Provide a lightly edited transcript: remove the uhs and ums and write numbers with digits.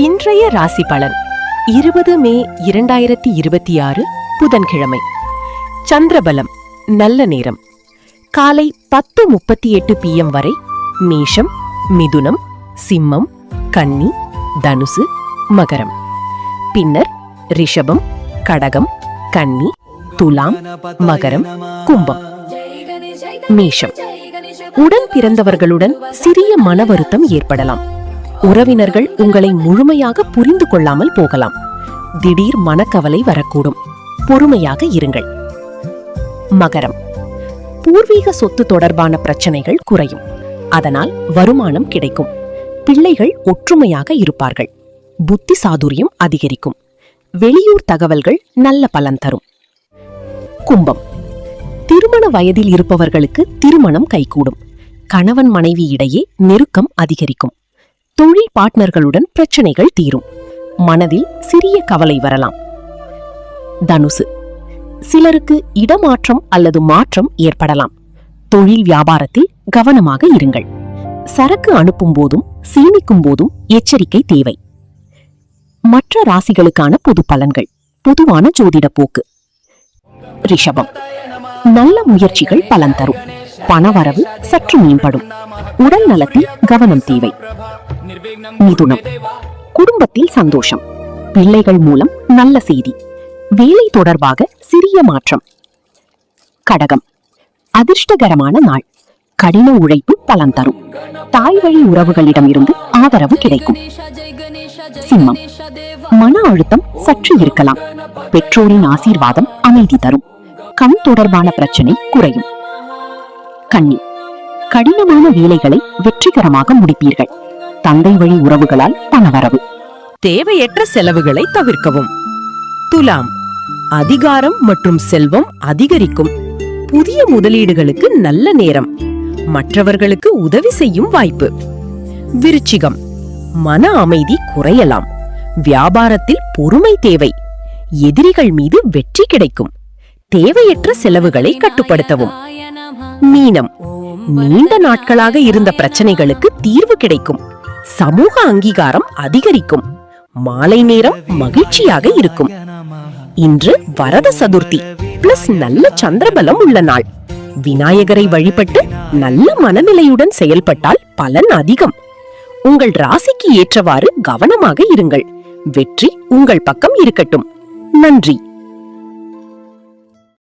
இன்றைய ராசி பலன் 20 மே 2026 புதன்கிழமை. சந்திரபலம் நல்ல நேரம் காலை 10:38 PM வரை மேஷம், மிதுனம், சிம்மம், கன்னி, தனுசு, மகரம். பின்னர் ரிஷபம், கடகம், கன்னி, துலாம், மகரம், கும்பம். மேஷம். உடன் பிறந்தவர்களுடன் சிறிய மன வருத்தம் ஏற்படலாம். உறவினர்கள் உங்களை முழுமையாக புரிந்து கொள்ளாமல் போகலாம். திடீர் மனக்கவலை வரக்கூடும். பொறுமையாக இருங்கள். மகரம். பூர்வீக சொத்து தொடர்பான பிரச்சனைகள் குறையும். அதனால் வருமானம் கிடைக்கும். பிள்ளைகள் ஒற்றுமையாக இருப்பார்கள். புத்தி சாதுரியம் அதிகரிக்கும். வெளியூர் தகவல்கள் நல்ல பலன் தரும். கும்பம். திருமண வயதில் இருப்பவர்களுக்கு திருமணம் கைகூடும். கணவன் மனைவி இடையே நெருக்கம் அதிகரிக்கும். தொழில் பார்ட்னர்களுடன் பிரச்சனைகள் தீரும். மனதில் சிறிய கவலை வரலாம். தனுசு. சிலருக்கு இடமாற்றம் அல்லது மாற்றம் ஏற்படலாம். தொழில் வியாபாரத்தில் கவனமாக இருங்கள். சரக்கு அனுப்பும் போதும் சேமிக்கும் போதும் எச்சரிக்கை தேவை. மற்ற ராசிகளுக்கான பொது பலன்கள். பொதுவான ஜோதிட போக்கு. ரிஷபம். நல்ல முயற்சிகள் பலன் தரும். பணவரவு சற்று மேம்படும். உடல் நலத்தில் கவனம் தேவை. மிதுனம். குடும்பத்தில் சந்தோஷம். பிள்ளைகள் மூலம் நல்ல செய்தி. வேலை தொடர்பாக சிறிய மாற்றம். கடகம். அதிர்ஷ்டகரமான நாள். கடின உழைப்பு பலன் தரும். தாய் வழி உறவுகளிடம் இருந்து ஆதரவு கிடைக்கும். சிம்மம். மன அழுத்தம் சற்று இருக்கலாம். பெற்றோரின் ஆசீர்வாதம் அமைதி தரும். கண் தொடர்பான பிரச்சனை குறையும். கன்னி. கடினமான வேலைகளை வெற்றிகரமாக முடிப்பீர்கள். தந்தை வழி உறவுகளால் பணவரவு. தேவையற்ற செலவுகளை தவிர்க்கவும். துலாம். அதிகாரம் மற்றும் செல்வம் அதிகரிக்கும். புதிய முதலீடுகளுக்கு நல்ல நேரம். மற்றவர்களுக்கு உதவி செய்யும் வாய்ப்பு. விருச்சிகம். மன அமைதி குறையலாம். வியாபாரத்தில் பொறுமை தேவை. எதிரிகள் மீது வெற்றி கிடைக்கும். தேவையற்ற செலவுகளை கட்டுப்படுத்தவும். மீனம். நீண்ட நாட்களாக இருந்த பிரச்சனைகளுக்கு தீர்வு கிடைக்கும். சமூக அங்கீகாரம் அதிகரிக்கும். மாலை நேரம் மகிழ்ச்சியாக இருக்கும். இன்று வரத சதுர்த்தி பிளஸ் நல்ல சந்திரபலம் உள்ள நாள். விநாயகரை வழிபட்டு நல்ல மனநிலையுடன் செயல்பட்டால் பலன் அதிகம். உங்கள் ராசிக்கு ஏற்றவாறு கவனமாக இருங்கள். வெற்றி உங்கள் பக்கம் இருக்கட்டும். நன்றி.